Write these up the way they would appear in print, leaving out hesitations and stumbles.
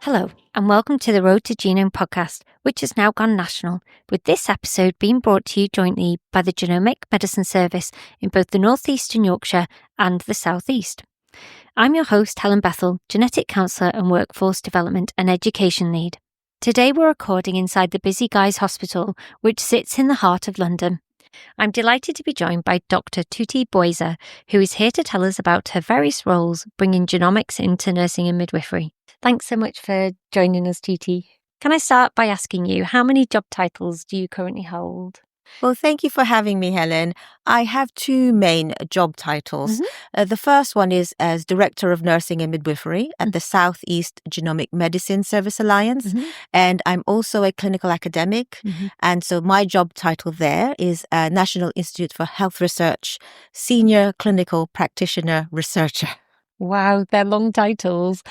Hello, and welcome to the Road to Genome podcast, which has now gone national, with this episode being brought to you jointly by the Genomic Medicine Service in both the North East and Yorkshire and the South East. I'm your host, Helen Bethel, Genetic Counsellor and Workforce Development and Education Lead. Today we're recording inside the Busy Guys Hospital, which sits in the heart of London. I'm delighted to be joined by Dr. Tootie Bueser, who is here to tell us about her various roles bringing genomics into nursing and midwifery. Thanks so much for joining us, Tootie. Can I start by asking you, how many job titles do you currently hold? Well, thank you for having me, Helen. I have two main job titles. The first one is as Director of Nursing and Midwifery at the South East Medicine Service Alliance. And I'm also a clinical academic. And so my job title there is National Institute for Health Research, Senior Clinical Practitioner Researcher. Wow, they're long titles.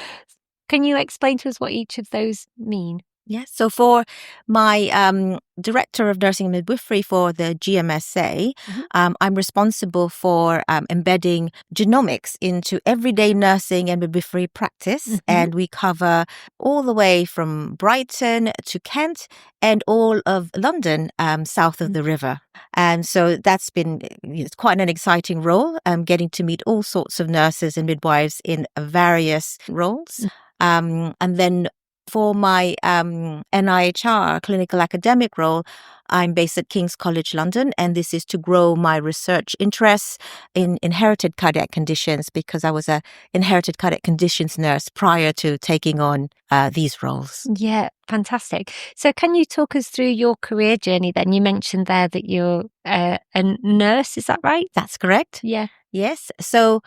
Can you explain to us what each of those mean? Yes. So for my Director of Nursing and Midwifery for the GMSA, I'm responsible for embedding genomics into everyday nursing and midwifery practice. And we cover all the way from Brighton to Kent and all of London south of the river. And so that's been quite an exciting role, getting to meet all sorts of nurses and midwives in various roles. And then for my NIHR clinical academic role, I'm based at King's College London, and this is to grow my research interests in inherited cardiac conditions because I was a inherited cardiac conditions nurse prior to taking on these roles. Yeah, fantastic. So can you talk us through your career journey then? You mentioned there that you're a nurse, is that right? That's correct. Yeah. Yes. So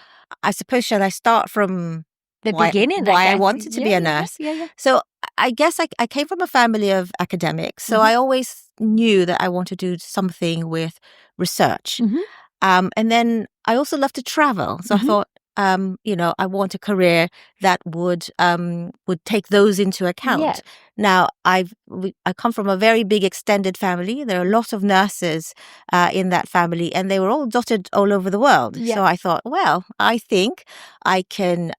I suppose, shall I start from the beginning? Why I wanted to be a nurse? Yeah. So I guess I came from a family of academics, so I always knew that I wanted to do something with research. And then I also love to travel. So I thought, I want a career that would take those into account. Yeah. Now, I come from a very big extended family. There are a lot of nurses in that family, and they were all dotted all over the world. Yeah. So I thought, well, I think I can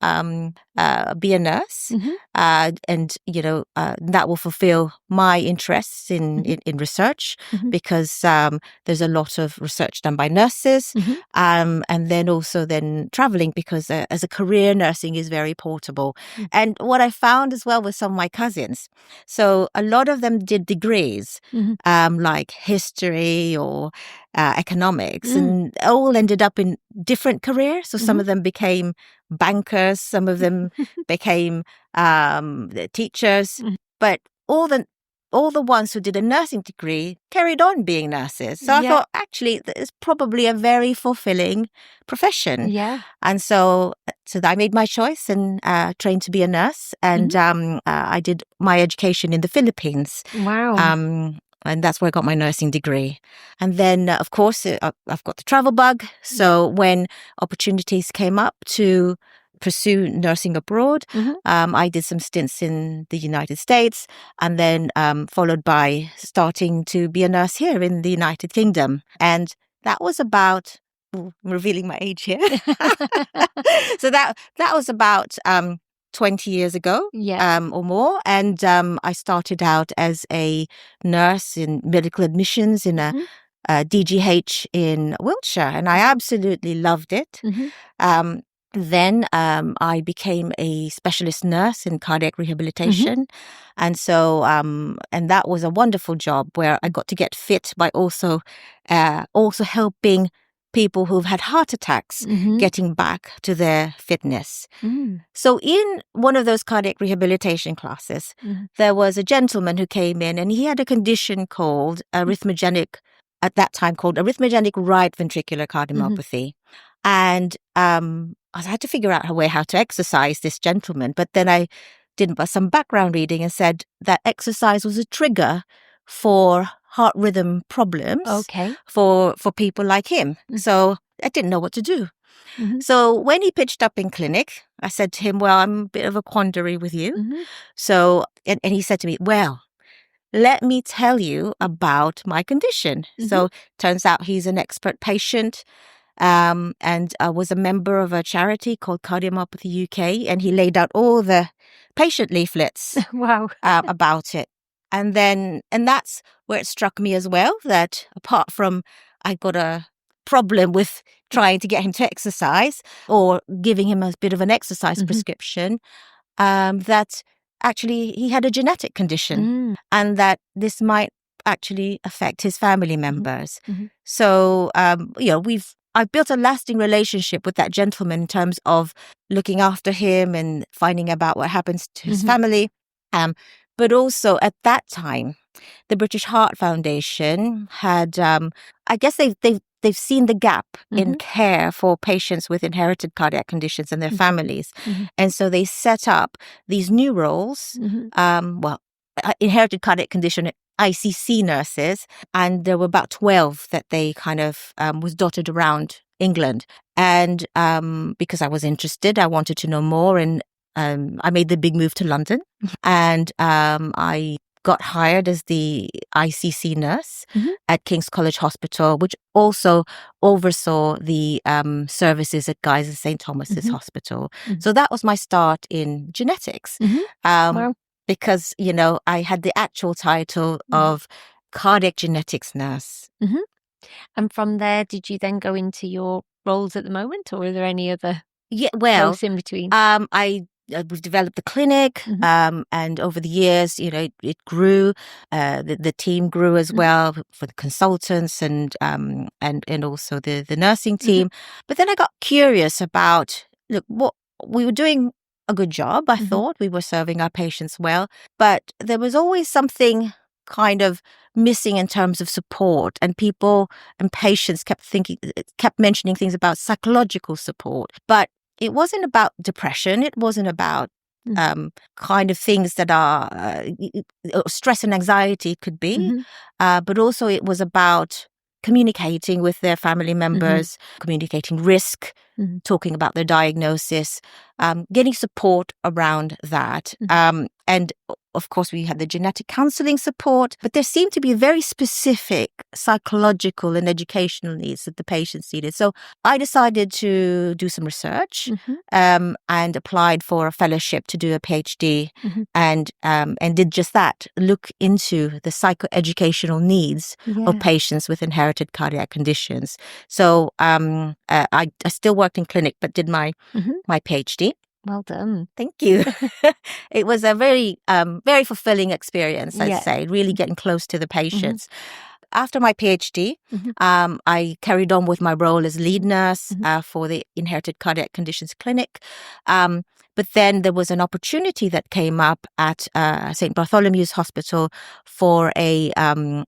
be a nurse, and that will fulfill my interests in research because there's a lot of research done by nurses, and then also traveling because as a career, nursing is very portable. And what I found as well with some of my cousins, so a lot of them did degrees, like history or economics, and all ended up in different careers. So some of them became bankers, some of them became teachers, but all the ones who did a nursing degree carried on being nurses. So I thought, actually, it's probably a very fulfilling profession. Yeah. And so I made my choice and trained to be a nurse. And I did my education in the Philippines. Wow. And that's where I got my nursing degree. And then, of course, I've got the travel bug. So when opportunities came up to pursue nursing abroad, I did some stints in the United States, and then followed by starting to be a nurse here in the United Kingdom. And that was about, revealing my age here. So that was about 20 years ago, or more. And I started out as a nurse in medical admissions in a DGH in Wiltshire, and I absolutely loved it. Then I became a specialist nurse in cardiac rehabilitation. And so, and that was a wonderful job where I got to get fit by also helping people who've had heart attacks getting back to their fitness. So in one of those cardiac rehabilitation classes, there was a gentleman who came in, and he had a condition called arrhythmogenic right ventricular cardiomyopathy. And I had to figure out a way how to exercise this gentleman. But then I did some background reading and said that exercise was a trigger for heart rhythm problems for people like him. So I didn't know what to do. So when he pitched up in clinic, I said to him, well, I'm a bit of a quandary with you. So, and he said to me, well, let me tell you about my condition. So turns out he's an expert patient. And was a member of a charity called Cardiomyopathy UK, and he laid out all the patient leaflets Wow. about it. And that's where it struck me as well, that apart from I got a problem with trying to get him to exercise or giving him a bit of an exercise prescription, that actually he had a genetic condition and that this might actually affect his family members. So, I've built a lasting relationship with that gentleman in terms of looking after him and finding about what happens to his family. But also at that time, the British Heart Foundation had, I guess they've seen the gap in care for patients with inherited cardiac conditions and their families. And so they set up these new roles, inherited cardiac condition ICC nurses, and there were about 12 that they kind of was dotted around England. And because I was interested, I wanted to know more, and I made the big move to London, and I got hired as the ICC nurse at King's College Hospital, which also oversaw the services at Guy's and St. Thomas's Hospital. So that was my start in genetics. Wow. Because, I had the actual title of cardiac genetics nurse. And from there, did you then go into your roles at the moment, or are there any other roles in between? We've developed the clinic, and over the years, it grew. The team grew as well for the consultants and also the nursing team. But then I got curious about, what we were doing. A good job, I thought. We were serving our patients well, but there was always something kind of missing in terms of support, and people and patients kept mentioning things about psychological support, but it wasn't about depression. It wasn't about kind of things that are stress and anxiety could be, but also it was about communicating with their family members, communicating risk, talking about their diagnosis, getting support around that. And of course, we had the genetic counseling support, but there seemed to be very specific psychological and educational needs that the patients needed. So I decided to do some research and applied for a fellowship to do a PhD and did just that, look into the psychoeducational needs of patients with inherited cardiac conditions. So I still worked in clinic, but did my PhD. Well done. Thank you. It was a very, very fulfilling experience, I'd say, really getting close to the patients. After my PhD, I carried on with my role as lead nurse for the Inherited Cardiac Conditions Clinic. But then there was an opportunity that came up at St. Bartholomew's Hospital for a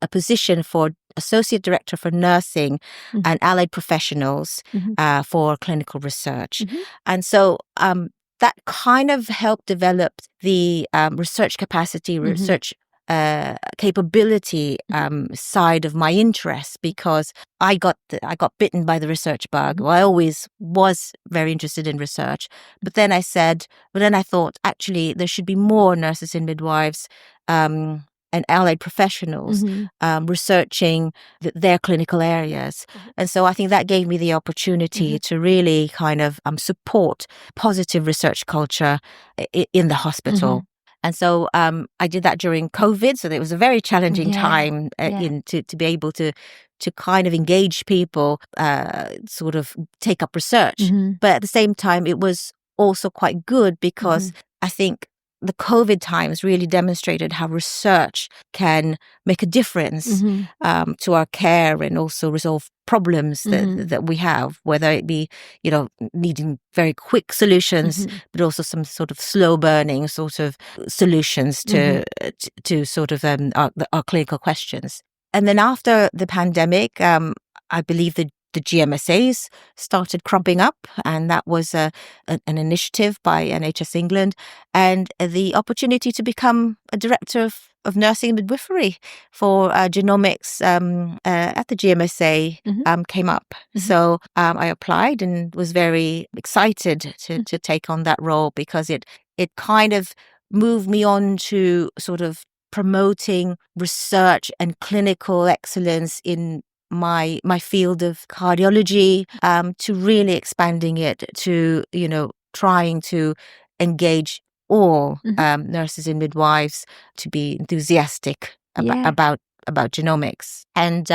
position for Associate Director for Nursing and Allied Professionals for clinical research. And so that kind of helped develop the research capacity, research capability side of my interest, because I got bitten by the research bug. Well, I always was very interested in research, but then I thought actually there should be more nurses and midwives and allied professionals researching their clinical areas. And so I think that gave me the opportunity to really kind of support positive research culture in the hospital. And so I did that during COVID. So it was a very challenging time to be able to kind of engage people, sort of take up research. But at the same time, it was also quite good because I think the COVID times really demonstrated how research can make a difference to our care and also resolve problems that we have, whether it be, needing very quick solutions, but also some sort of slow burning sort of solutions to sort of our clinical questions. And then after the pandemic, I believe the GMSAs started cropping up, and that was an initiative by NHS England, and the opportunity to become a director of nursing midwifery for genomics at the GMSA came up. So I applied and was very excited to take on that role, because it kind of moved me on to sort of promoting research and clinical excellence in my field of cardiology, to really expanding it to, trying to engage all nurses and midwives to be enthusiastic about genomics. And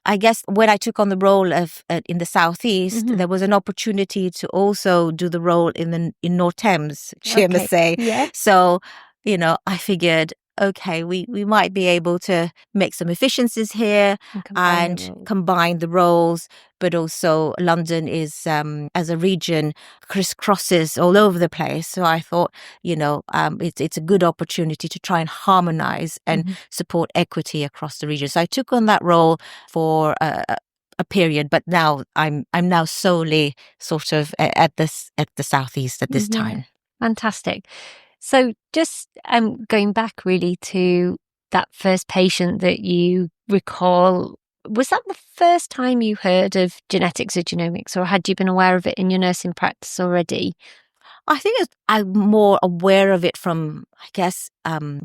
I guess when I took on the role of in the South East, there was an opportunity to also do the role in North Thames GMSA. Okay. Yeah. So, I figured, okay, we might be able to make some efficiencies here and combine the roles. But also London is, as a region, crisscrosses all over the place. So I thought, it's a good opportunity to try and harmonize and support equity across the region. So I took on that role for a period, but now I'm now solely sort of at the Southeast at this time. Fantastic. So just going back really to that first patient that you recall, was that the first time you heard of genetics or genomics, or had you been aware of it in your nursing practice already? I think I'm more aware of it from, I guess,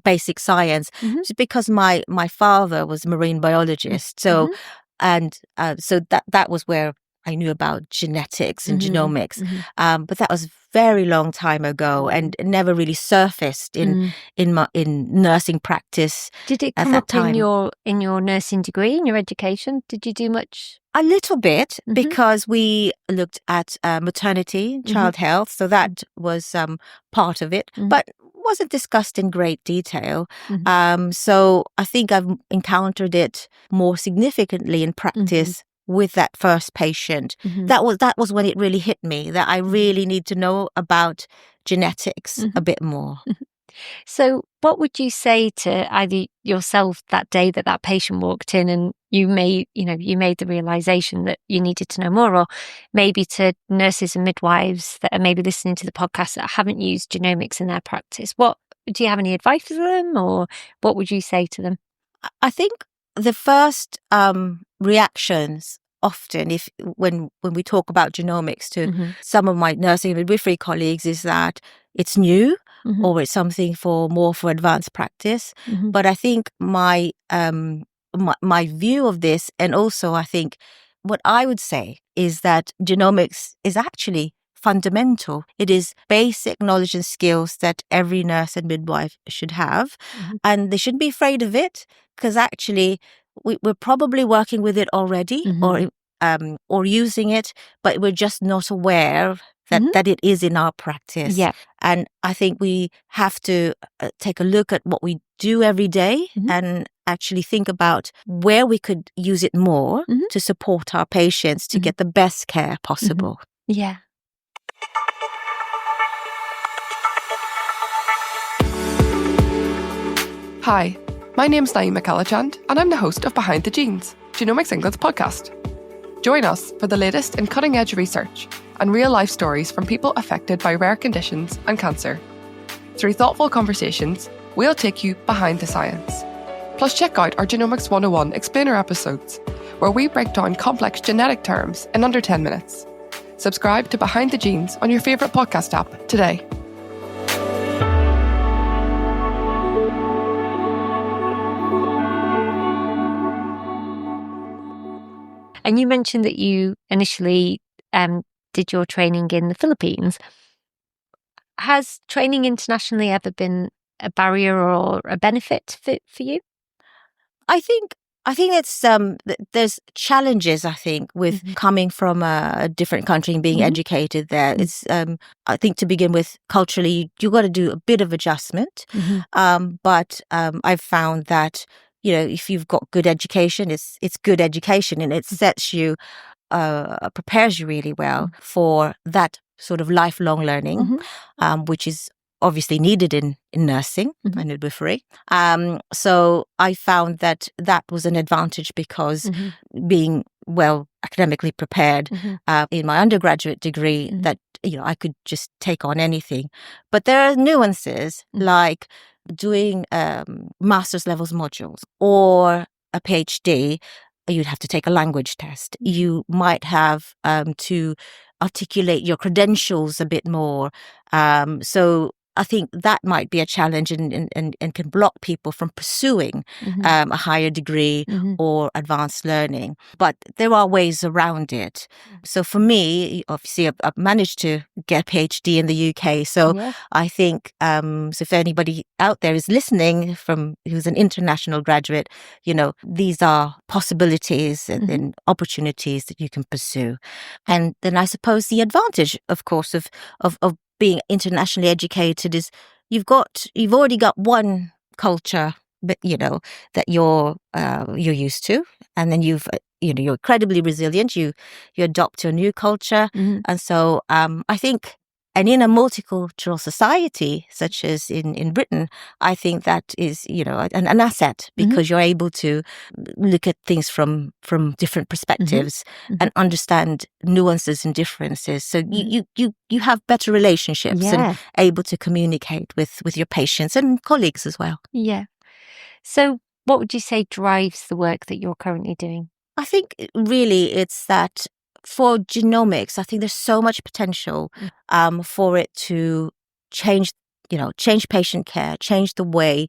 basic science, just because my father was a marine biologist. So, so that was where I knew about genetics and genomics. But that was a very long time ago and it never really surfaced in nursing practice. Did it come up in your nursing degree, in your education? Did you do much? A little bit, because we looked at maternity, child health. So that was part of it, but wasn't discussed in great detail. So I think I've encountered it more significantly in practice with that first patient. That was when it really hit me that I really need to know about genetics a bit more. So what would you say to either yourself that day that patient walked in and you made the realization that you needed to know more, or maybe to nurses and midwives that are maybe listening to the podcast that haven't used genomics in their practice? What do you have any advice for them, or what would you say to them? I think the first reactions often, when we talk about genomics to some of my nursing and midwifery colleagues, is that it's new or it's something for advanced practice. But I think my view of this, and also I think what I would say is that genomics is actually fundamental. It is basic knowledge and skills that every nurse and midwife should have, and they shouldn't be afraid of it, because actually we're probably working with it already or using it, but we're just not aware that it is in our practice. Yeah. And I think we have to take a look at what we do every day and actually think about where we could use it more to support our patients to get the best care possible. Yeah. Hi, my name's Naima Kalachand, and I'm the host of Behind the Genes, Genomics England's podcast. Join us for the latest in cutting-edge research and real-life stories from people affected by rare conditions and cancer. Through thoughtful conversations, we'll take you behind the science. Plus, check out our Genomics 101 explainer episodes, where we break down complex genetic terms in under 10 minutes. Subscribe to Behind the Genes on your favourite podcast app today. And you mentioned that you initially did your training in the Philippines. Has training internationally ever been a barrier or a benefit for you? I think it's there's challenges, I think, with coming from a different country and being educated there. It's I think, to begin with, culturally you got to do a bit of adjustment. But I've found that, if you've got good education, it's good education, and it sets you, prepares you really well for that sort of lifelong learning, which is obviously needed in nursing and midwifery. So I found that was an advantage, because being well academically prepared in my undergraduate degree, that I could just take on anything. But there are nuances, like doing master's levels modules or a PhD. You'd have to take a language test. You might have to articulate your credentials a bit more. So I think that might be a challenge and can block people from pursuing a higher degree or advanced learning. But there are ways around it. So for me, obviously, I've managed to get a PhD in the UK. So I think so if anybody out there is listening who's an international graduate, these are possibilities and opportunities that you can pursue. And then I suppose the advantage, of course, of being internationally educated is you've already got one culture, but that you're used to, and then you're incredibly resilient. You adopt to a new culture, and so I think. And in a multicultural society, such as in Britain, I think that is, an asset, because you're able to look at things from different perspectives and understand nuances and differences. So you have better relationships and able to communicate with your patients and colleagues as well. Yeah. So what would you say drives the work that you're currently doing? I think really it's that for genomics, I think there's so much potential for it to change patient care, change the way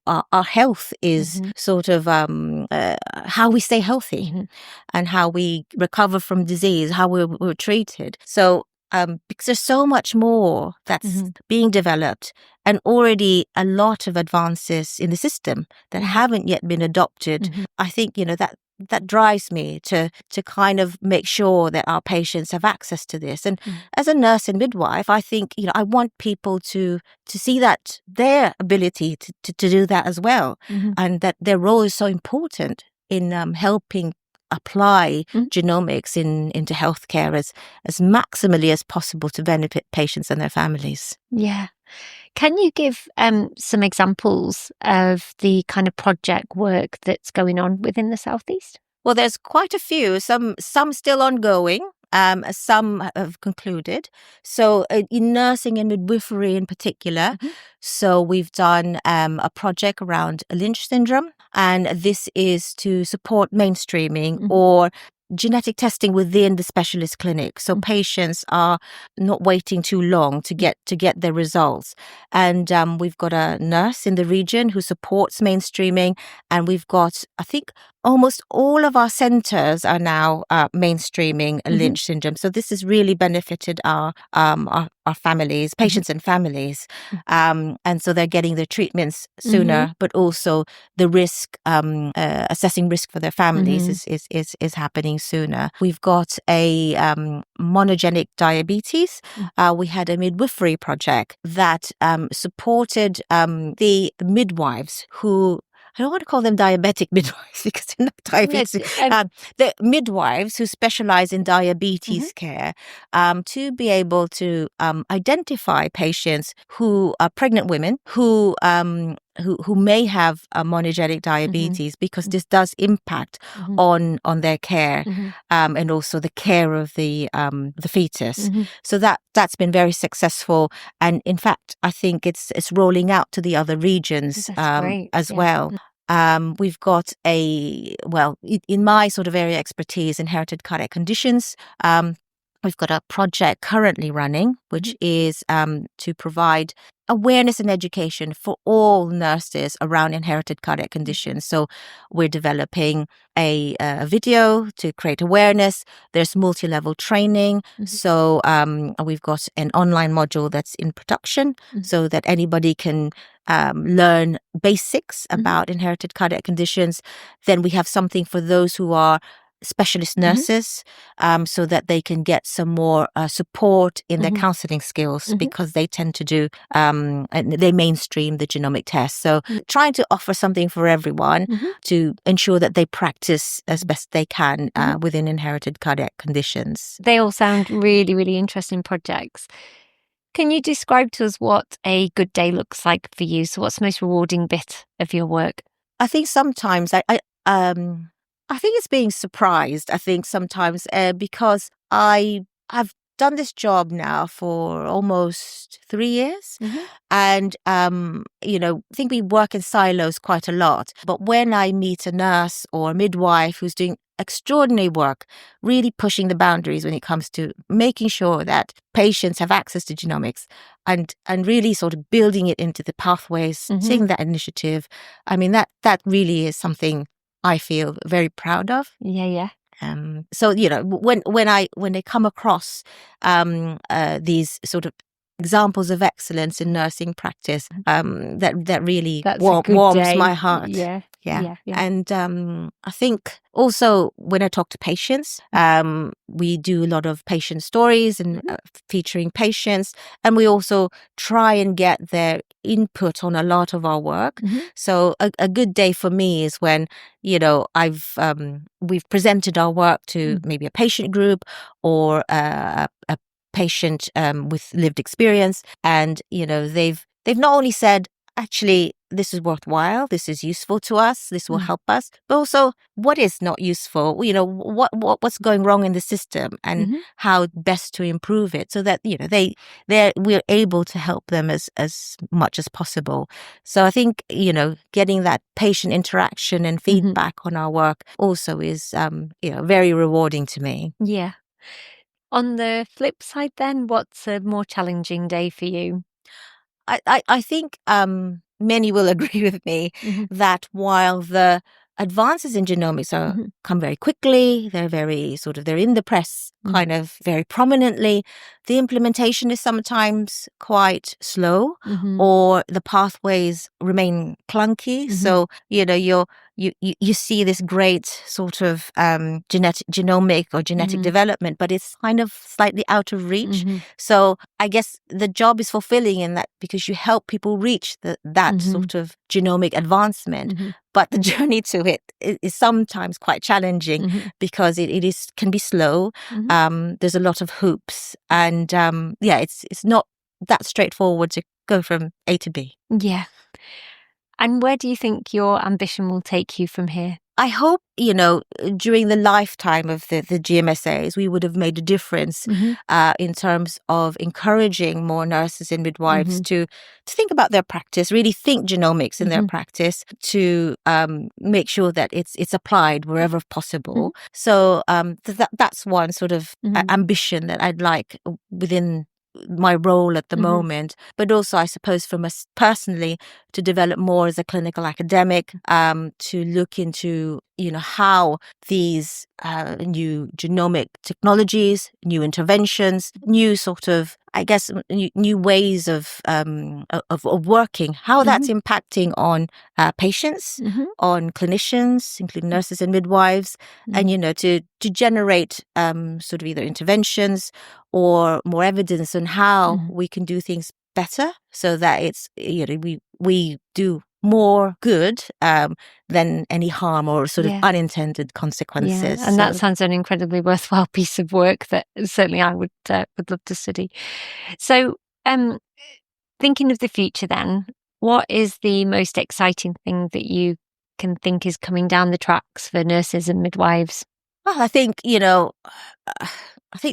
our health is sort of how we stay healthy and how we recover from disease, how we're treated. So because there's so much more that's being developed, and already a lot of advances in the system that haven't yet been adopted. I think that drives me to kind of make sure that our patients have access to this. And as a nurse and midwife, I think, I want people to see that their ability to do that as well, and that their role is so important in helping apply genomics into healthcare as maximally as possible to benefit patients and their families. Yeah. Can you give some examples of the kind of project work that's going on within the South East? Well, there's quite a few, some still ongoing, some have concluded. So in nursing and midwifery in particular, so we've done a project around Lynch syndrome, and this is to support mainstreaming or genetic testing within the specialist clinic, so patients are not waiting too long to get their results. And we've got a nurse in the region who supports mainstreaming, and we've got, I think, almost all of our centres are now mainstreaming Lynch syndrome. So this has really benefited our families, patients and families, and so they're getting their treatments sooner, but also the risk, assessing risk for their families is happening sooner. We've got a monogenic diabetes. We had a midwifery project that supported the midwives who, I don't want to call them diabetic midwives because they're not diabetes. The midwives who specialize in diabetes care, to be able to identify patients who are pregnant women who may have monogenic diabetes, because this does impact on their care and also the care of the fetus. So that's been very successful, and in fact I think it's rolling out to the other regions as well. We've got in my sort of area expertise, inherited cardiac conditions. We've got a project currently running, which is to provide awareness and education for all nurses around inherited cardiac conditions. So we're developing a video to create awareness. There's multi-level training. So we've got an online module that's in production so that anybody can learn basics about inherited cardiac conditions. Then we have something for those who are specialist nurses, so that they can get some more support in their counseling skills, because they tend to do, and they mainstream the genomic test. So trying to offer something for everyone to ensure that they practice as best they can within inherited cardiac conditions. They all sound really, really interesting projects. Can you describe to us what a good day looks like for you? So what's the most rewarding bit of your work? I think sometimes I think it's being surprised. I think sometimes because I've done this job now for almost 3 years. And, I think we work in silos quite a lot. But when I meet a nurse or a midwife who's doing extraordinary work, really pushing the boundaries when it comes to making sure that patients have access to genomics and really sort of building it into the pathways, taking that initiative, I mean, that really is something I feel very proud of. Yeah. So when I come across these sort of examples of excellence in nursing practice, that really warms my heart. Yeah. And I think also when I talk to patients, we do a lot of patient stories and featuring patients, and we also try and get their input on a lot of our work. So a good day for me is when we've presented our work to maybe a patient group or a patient with lived experience, and they've not only said, actually, this is worthwhile, this is useful to us, this will help us, but also what is not useful, what's going wrong in the system and how best to improve it, so that we're able to help them as much as possible. So I think getting that patient interaction and feedback on our work also is very rewarding to me. Yeah. On the flip side then, what's a more challenging day for you? I think many will agree with me that while the advances in genomics come very quickly, they're in the press kind of very prominently, the implementation is sometimes quite slow, or the pathways remain clunky. So you see this great sort of genomic or genetic development, but it's kind of slightly out of reach. So I guess the job is fulfilling in that, because you help people reach that sort of genomic advancement. But the journey to it is sometimes quite challenging, because it can be slow. There's a lot of hoops, and it's not that straightforward to go from A to B. Yeah. And where do you think your ambition will take you from here? I hope, during the lifetime of the GMSAs, we would have made a difference in terms of encouraging more nurses and midwives to think about their practice, really think genomics in their practice, to make sure that it's applied wherever possible. So that's one sort of ambition that I'd like within my role at the moment, but also I suppose for us personally to develop more as a clinical academic, to look into how these new genomic technologies, new interventions, new sort of, I guess, new ways of working, how that's impacting on patients, on clinicians, including nurses and midwives, and to generate sort of either interventions or more evidence on how we can do things better, so that it's we do more good than any harm or sort of unintended consequences. Yeah. And that sounds an incredibly worthwhile piece of work that certainly I would love to study. So thinking of the future then, what is the most exciting thing that you can think is coming down the tracks for nurses and midwives? Well, I think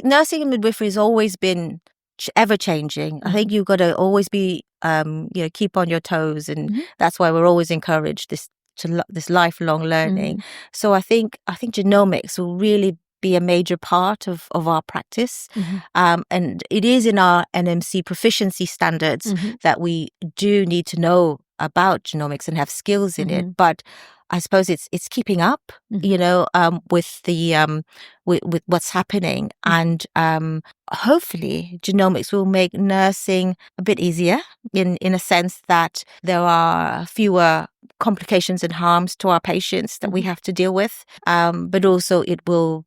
nursing and midwifery has always been ever changing. I think you've got to always be keep on your toes, and that's why we're always encouraged this lifelong learning. So I think genomics will really be a major part of our practice, and it is in our NMC proficiency standards that we do need to know about genomics and have skills in it. But I suppose it's keeping up, with the with what's happening, and hopefully genomics will make nursing a bit easier in a sense that there are fewer complications and harms to our patients that we have to deal with, but also it will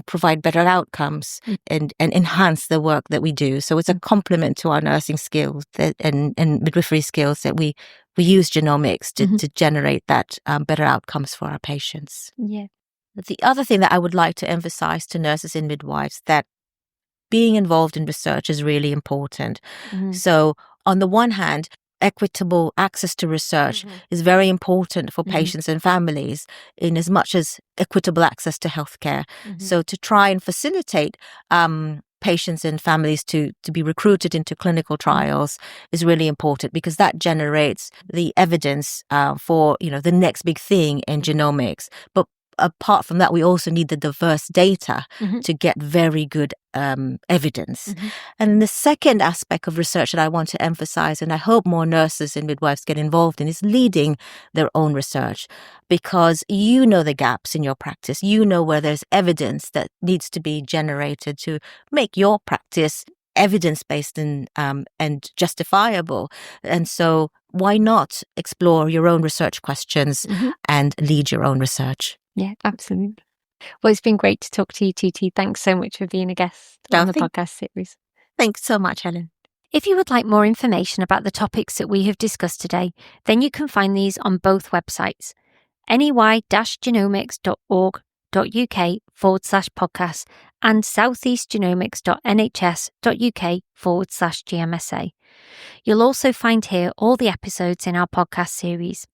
provide better outcomes and enhance the work that we do. So it's a complement to our nursing skills and midwifery skills that we use genomics to generate that better outcomes for our patients. Yeah. The other thing that I would like to emphasize to nurses and midwives, that being involved in research is really important. So on the one hand, equitable access to research is very important for patients and families, in as much as equitable access to healthcare. So to try and facilitate patients and families to be recruited into clinical trials is really important, because that generates the evidence for, the next big thing in genomics. But apart from that, we also need the diverse data to get very good evidence. And the second aspect of research that I want to emphasize, and I hope more nurses and midwives get involved in, is leading their own research, because you know the gaps in your practice. You know where there's evidence that needs to be generated to make your practice evidence-based and justifiable. And so why not explore your own research questions and lead your own research? Yeah, absolutely. Well, it's been great to talk to you, Tootie. Thanks so much for being a guest on the podcast series. Thanks so much, Helen. If you would like more information about the topics that we have discussed today, then you can find these on both websites, ney-genomics.org.uk/podcast and southeastgenomics.nhs.uk/GMSA. You'll also find here all the episodes in our podcast series.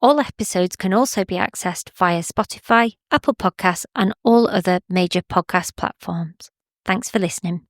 All episodes can also be accessed via Spotify, Apple Podcasts, and all other major podcast platforms. Thanks for listening.